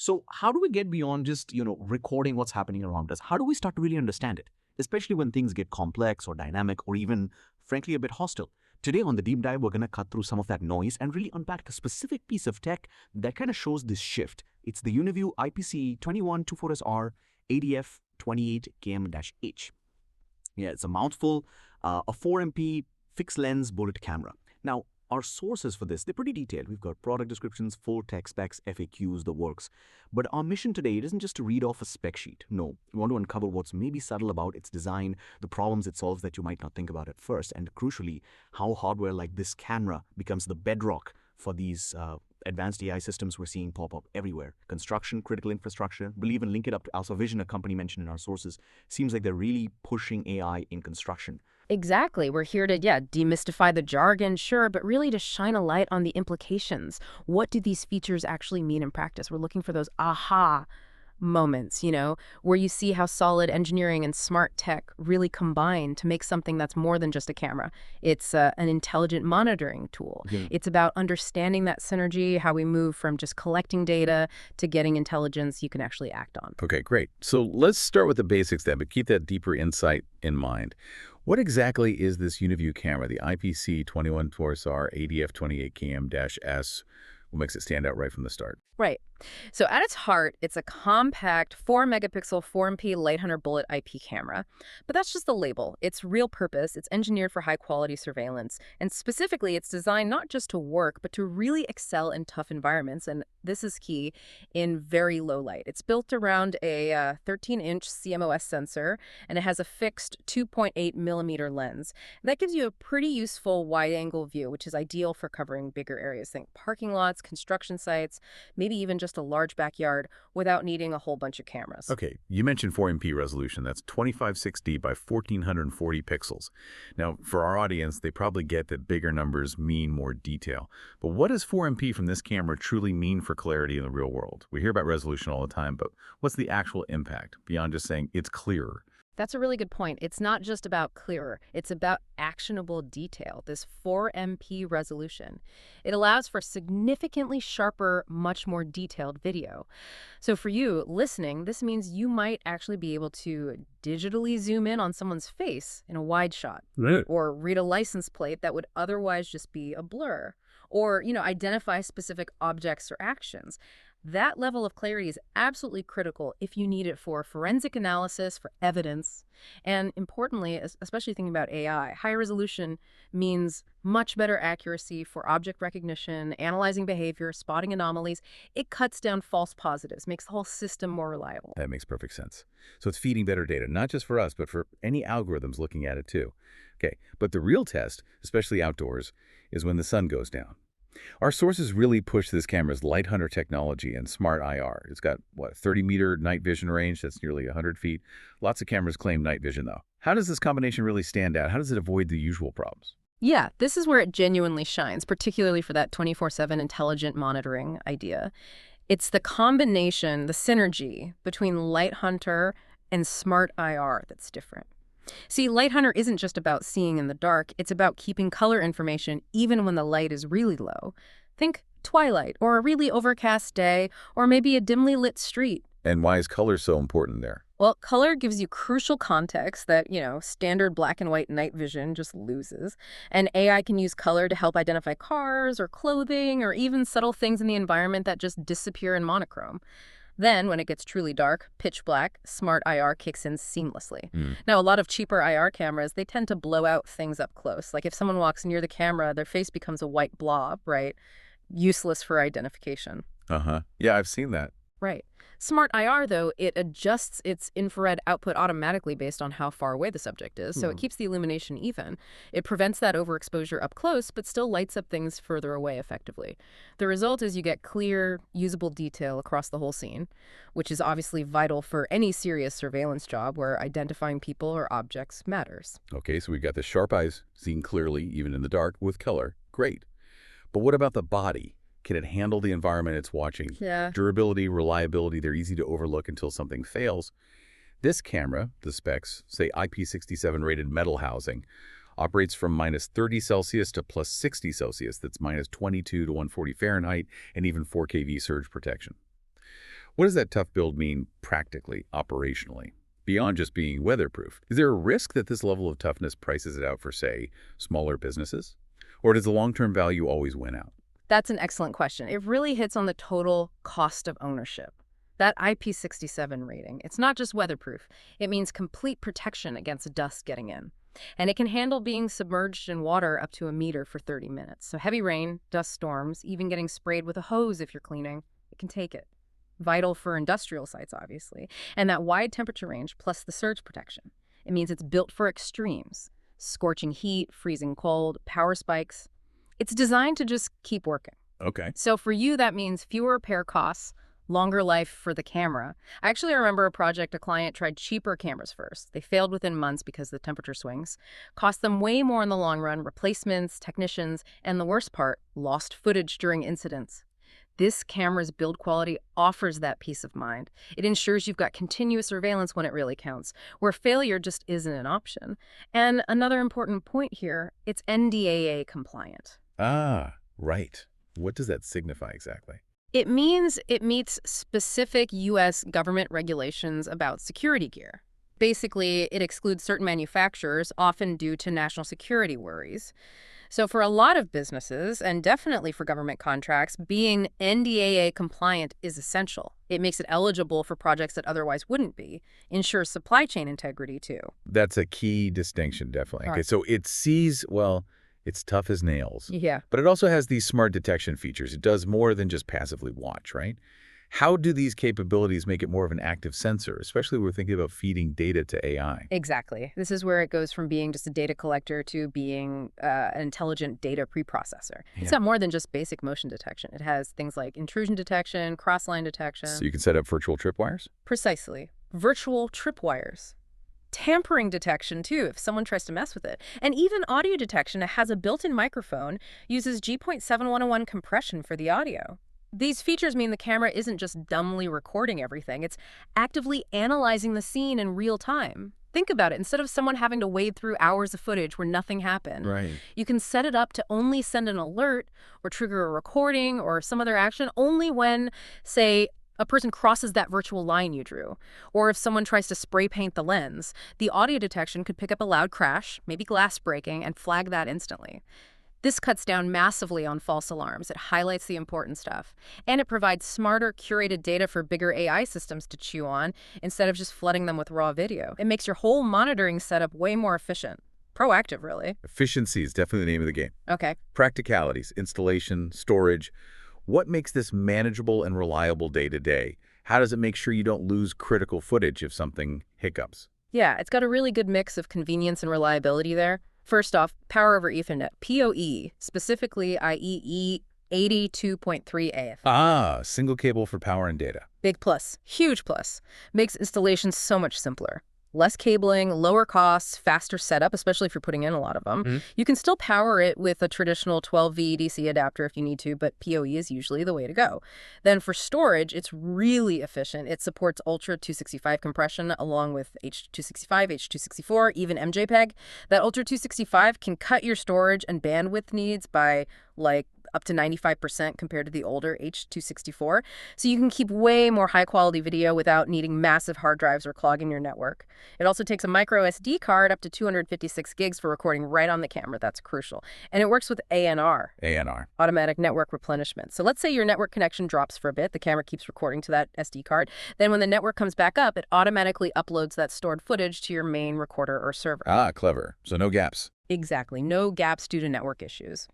So how do we get beyond just, recording what's happening around us? How do we start to really understand it, especially when things get complex or dynamic or even, frankly, a bit hostile? Today on the deep dive, we're going to cut through some of that noise and really unpack a specific piece of tech that kind of shows this shift. It's the Uniview IPC2124SR-ADF28KM-H. Yeah, it's a mouthful, a 4MP fixed lens bullet camera. Now, our sources for this, they're pretty detailed. We've got product descriptions, full tech specs, FAQs, the works. But our mission today isn't just to read off a spec sheet. No, we want to uncover what's maybe subtle about its design, the problems it solves that you might not think about at first, and crucially, how hardware like this camera becomes the bedrock for these advanced AI systems we're seeing pop up everywhere. Construction, critical infrastructure, we'll even link it up to Alpha Vision, a company mentioned in our sources. Seems like they're really pushing AI in construction. Exactly. We're here to, demystify the jargon, sure, but really to shine a light on the implications. What do these features actually mean in practice? We're looking for those aha moments, where you see how solid engineering and smart tech really combine to make something that's more than just a camera. It's an intelligent monitoring tool. Yeah. It's about understanding that synergy, how we move from just collecting data to getting intelligence you can actually act on. Okay, great. So let's start with the basics then, but keep that deeper insight in mind. What exactly is this Uniview camera, the IPC2124SR-ADF28KM-H? What makes it stand out right from the start? Right. So at its heart, it's a compact 4-megapixel 4MP LightHunter bullet IP camera. But that's just the label. Its real purpose, it's engineered for high-quality surveillance. And specifically, it's designed not just to work, but to really excel in tough environments. And this is key, in very low light. It's built around a 13-inch CMOS sensor, and it has a fixed 2.8-millimeter lens. That gives you a pretty useful wide-angle view, which is ideal for covering bigger areas. Think parking lots, construction sites, maybe even just a large backyard without needing a whole bunch of cameras. Okay, you mentioned 4MP resolution. That's 2560 by 1440 pixels. Now, for our audience, they probably get that bigger numbers mean more detail. But what does 4MP from this camera truly mean for clarity in the real world? We hear about resolution all the time, but what's the actual impact beyond just saying it's clearer? That's a really good point. It's not just about clearer. It's about actionable detail, this 4MP resolution. It allows for significantly sharper, much more detailed video. So for you listening, this means you might actually be able to digitally zoom in on someone's face in a wide shot, Right. or read a license plate that would otherwise just be a blur, or, identify specific objects or actions. That level of clarity is absolutely critical if you need it for forensic analysis, for evidence, and importantly, especially thinking about AI, high resolution means much better accuracy for object recognition, analyzing behavior, spotting anomalies. It cuts down false positives, makes the whole system more reliable. That makes perfect sense. So it's feeding better data, not just for us, but for any algorithms looking at it too. Okay, but the real test, especially outdoors, is when the sun goes down. Our sources really push this camera's LightHunter technology and smart IR. It's got, 30-meter night vision range. That's nearly 100 feet. Lots of cameras claim night vision, though. How does this combination really stand out? How does it avoid the usual problems? Yeah, this is where it genuinely shines, particularly for that 24/7 intelligent monitoring idea. It's the combination, the synergy between LightHunter and smart IR that's different. See, LightHunter isn't just about seeing in the dark, it's about keeping color information even when the light is really low. Think twilight, or a really overcast day, or maybe a dimly lit street. And why is color so important there? Well, color gives you crucial context that, standard black and white night vision just loses. And AI can use color to help identify cars or clothing or even subtle things in the environment that just disappear in monochrome. Then, when it gets truly dark, pitch black, smart IR kicks in seamlessly. Now, a lot of cheaper IR cameras, they tend to blow out things up close. Like if someone walks near the camera, their face becomes a white blob, right? Useless for identification. Yeah, I've seen that. Right. Smart IR, though, it adjusts its infrared output automatically based on how far away the subject is, so it keeps the illumination even. It prevents that overexposure up close, but still lights up things further away effectively. The result is you get clear, usable detail across the whole scene, which is obviously vital for any serious surveillance job where identifying people or objects matters. Okay, so we've got the sharp eyes, seeing clearly, even in the dark, with color. Great. But what about the body? Can it handle the environment it's watching? Yeah. Durability, reliability, they're easy to overlook until something fails. This camera, the specs, say IP67 rated metal housing, operates from -30 Celsius to +60 Celsius. That's -22 to 140 Fahrenheit, and even 4 kV surge protection. What does that tough build mean practically, operationally, beyond just being weatherproof? Is there a risk that this level of toughness prices it out for, say, smaller businesses? Or does the long-term value always win out? That's an excellent question. It really hits on the total cost of ownership. That IP67 rating, it's not just weatherproof. It means complete protection against dust getting in. And it can handle being submerged in water up to a meter for 30 minutes. So heavy rain, dust storms, even getting sprayed with a hose if you're cleaning, it can take it. Vital for industrial sites, obviously. And that wide temperature range plus the surge protection. It means it's built for extremes. Scorching heat, freezing cold, power spikes. It's designed to just keep working. Okay. So for you, that means fewer repair costs, longer life for the camera. I actually remember a project a client tried cheaper cameras first. They failed within months because of the temperature swings. Cost them way more in the long run, replacements, technicians, and the worst part, lost footage during incidents. This camera's build quality offers that peace of mind. It ensures you've got continuous surveillance when it really counts, where failure just isn't an option. And another important point here, it's NDAA compliant. Ah, right. What does that signify exactly? It means it meets specific U.S. government regulations about security gear. Basically, it excludes certain manufacturers, often due to national security worries. So for a lot of businesses, and definitely for government contracts, being NDAA compliant is essential. It makes it eligible for projects that otherwise wouldn't be. Ensures supply chain integrity, too. That's a key distinction, definitely. All Okay, right. so it sees, well, it's tough as nails. Yeah. But it also has these smart detection features. It does more than just passively watch, right? How do these capabilities make it more of an active sensor, especially when we're thinking about feeding data to AI? Exactly. This is where it goes from being just a data collector to being an intelligent data preprocessor. It's Yeah. got more than just basic motion detection. It has things like intrusion detection, cross-line detection. So you can set up virtual tripwires? Precisely. Virtual tripwires. Tampering detection, too, if someone tries to mess with it. And even audio detection. It has a built-in microphone, uses G.7101 compression for the audio. These features mean the camera isn't just dumbly recording everything. It's actively analyzing the scene in real time. Think about it. Instead of someone having to wade through hours of footage where nothing happened, Right. you can set it up to only send an alert or trigger a recording or some other action only when, say, a person crosses that virtual line you drew, or if someone tries to spray paint the lens. The audio detection could pick up a loud crash, maybe glass breaking, and flag that instantly. This cuts down massively on false alarms. It highlights the important stuff. And it provides smarter, curated data for bigger AI systems to chew on instead of just flooding them with raw video. It makes your whole monitoring setup way more efficient. Proactive, really. Efficiency is definitely the name of the game. Okay. Practicalities, installation, storage. What makes this manageable and reliable day to day? How does it make sure you don't lose critical footage if something hiccups? Yeah, it's got a really good mix of convenience and reliability there. First off, power over Ethernet, PoE, specifically IEEE 82.3AF. Ah, single cable for power and data. Big plus, huge plus. Makes installation so much simpler. Less cabling, lower costs, faster setup, especially if you're putting in a lot of them. You can still power it with a traditional 12V DC adapter if you need to, but PoE is usually the way to go. Then for storage, it's really efficient. It supports Ultra 265 compression along with H265, H264, even MJPEG. That Ultra 265 can cut your storage and bandwidth needs by like up to 95% compared to the older H264. So you can keep way more high-quality video without needing massive hard drives or clogging your network. It also takes a micro SD card up to 256 gigs for recording right on the camera. That's crucial. And it works with ANR, ANR. automatic network replenishment. So let's say your network connection drops for a bit. The camera keeps recording to that SD card. Then when the network comes back up, it automatically uploads that stored footage to your main recorder or server. Ah, clever. So no gaps. Exactly. No gaps due to network issues.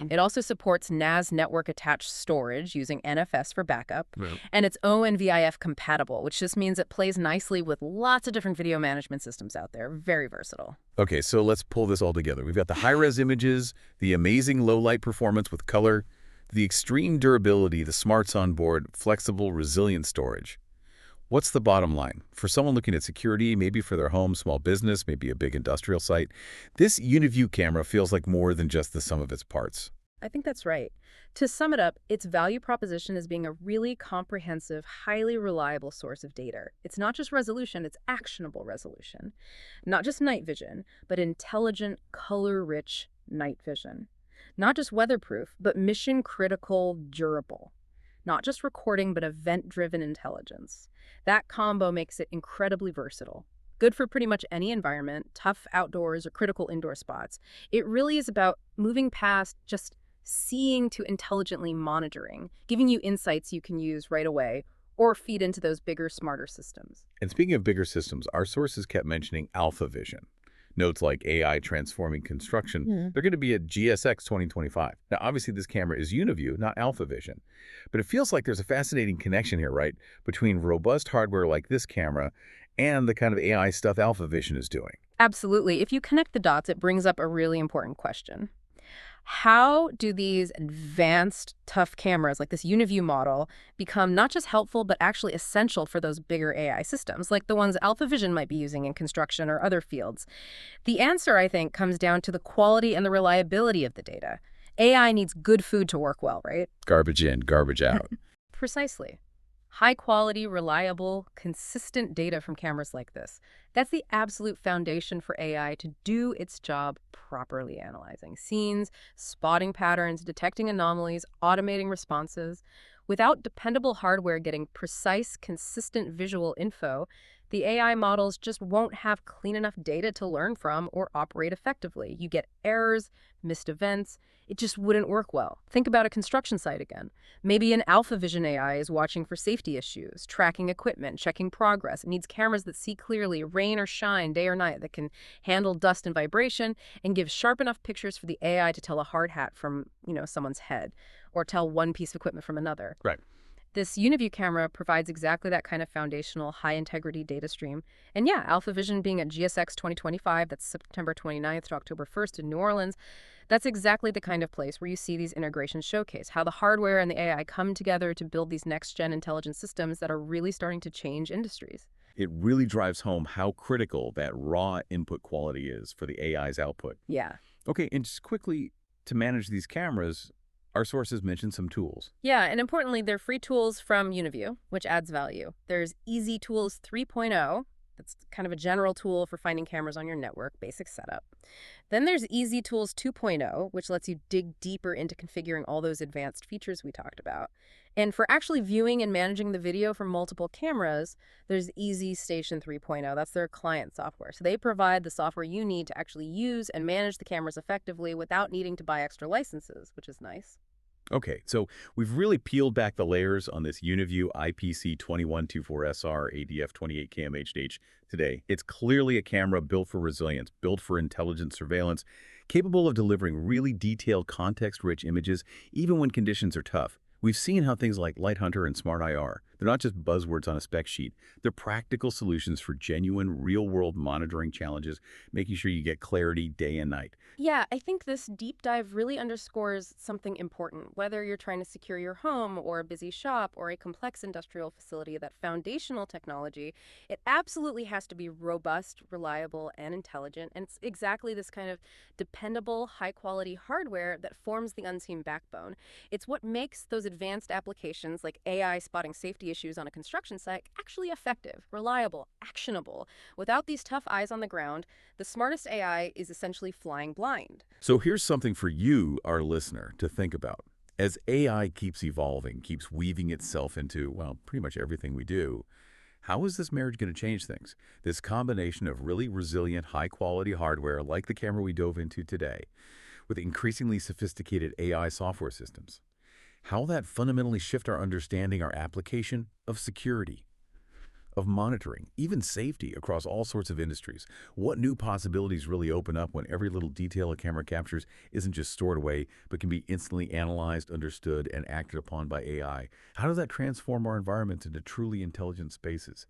It also supports NAS network-attached storage using NFS for backup. And it's ONVIF compatible, which just means it plays nicely with lots of different video management systems out there. Very versatile. Okay, so let's pull this all together. We've got the high-res images, the amazing low-light performance with color, the extreme durability, the smarts on board, flexible, resilient storage. What's the bottom line? For someone looking at security, maybe for their home, small business, maybe a big industrial site, this Uniview camera feels like more than just the sum of its parts. I think that's right. To sum it up, its value proposition is being a really comprehensive, highly reliable source of data. It's not just resolution, it's actionable resolution. Not just night vision, but intelligent, color-rich night vision. Not just weatherproof, but mission-critical, durable. not just recording, but event-driven intelligence. That combo makes it incredibly versatile. Good for pretty much any environment, tough outdoors or critical indoor spots. It really is about moving past just seeing to intelligently monitoring, giving you insights you can use right away or feed into those bigger, smarter systems. And speaking of bigger systems, our sources kept mentioning alpha vision. Notes like AI transforming construction, they're going to be at GSX 2025. Now, obviously, this camera is Uniview, not alpha vision. But it feels like there's a fascinating connection here, right, between robust hardware like this camera and the kind of AI stuff alpha vision is doing. Absolutely. If you connect the dots, it brings up a really important question. How do these advanced, tough cameras like this Uniview model become not just helpful, but actually essential for those bigger AI systems, like the ones Alpha Vision might be using in construction or other fields? The answer, I think, comes down to the quality and the reliability of the data. AI needs good food to work well, right? Garbage in, garbage out. Precisely. High quality, reliable, consistent data from cameras like this. That's the absolute foundation for AI to do its job properly, analyzing scenes, spotting patterns, detecting anomalies, automating responses. Without dependable hardware getting precise, consistent visual info, the AI models just won't have clean enough data to learn from or operate effectively. You get errors, missed events. It just wouldn't work well. Think about a construction site again. Maybe an Alpha Vision AI is watching for safety issues, tracking equipment, checking progress. It needs cameras that see clearly, rain or shine, day or night, that can handle dust and vibration and give sharp enough pictures for the AI to tell a hard hat from, someone's head or tell one piece of equipment from another. Right. This Uniview camera provides exactly that kind of foundational, high-integrity data stream. And yeah, Alpha Vision being at GSX 2025, that's September 29th to October 1st in New Orleans, that's exactly the kind of place where you see these integrations showcase how the hardware and the AI come together to build these next-gen intelligent systems that are really starting to change industries. It really drives home how critical that raw input quality is for the AI's output. Yeah. Okay, and just quickly, to manage these cameras, our sources mentioned some tools. Yeah, and importantly, they're free tools from Uniview, which adds value. There's Easy Tools 3.0. That's kind of a general tool for finding cameras on your network, basic setup. Then there's Easy Tools 2.0, which lets you dig deeper into configuring all those advanced features we talked about. And for actually viewing and managing the video from multiple cameras, there's Easy Station 3.0. That's their client software. So they provide the software you need to actually use and manage the cameras effectively without needing to buy extra licenses, which is nice. Okay, so we've really peeled back the layers on this Uniview IPC2124SR-ADF28KM-H today. It's clearly a camera built for resilience, built for intelligent surveillance, capable of delivering really detailed, context-rich images, even when conditions are tough. We've seen how things like LightHunter and Smart IR, they're not just buzzwords on a spec sheet. They're practical solutions for genuine, real-world monitoring challenges, making sure you get clarity day and night. Yeah, I think this deep dive really underscores something important. Whether you're trying to secure your home or a busy shop or a complex industrial facility, that foundational technology, it absolutely has to be robust, reliable, and intelligent. And it's exactly this kind of dependable, high-quality hardware that forms the unseen backbone. It's what makes those advanced applications like AI spotting safety issues on a construction site actually effective, reliable, actionable. Without these tough eyes on the ground, the smartest AI is essentially flying blind. So here's something for you, our listener, to think about. As AI keeps evolving, keeps weaving itself into, well, pretty much everything we do, how is this marriage going to change things? This combination of really resilient, high-quality hardware like the camera we dove into today, with increasingly sophisticated AI software systems. How will that fundamentally shift our understanding, our application of security, of monitoring, even safety across all sorts of industries? What new possibilities really open up when every little detail a camera captures isn't just stored away, but can be instantly analyzed, understood, and acted upon by AI? How does that transform our environments into truly intelligent spaces?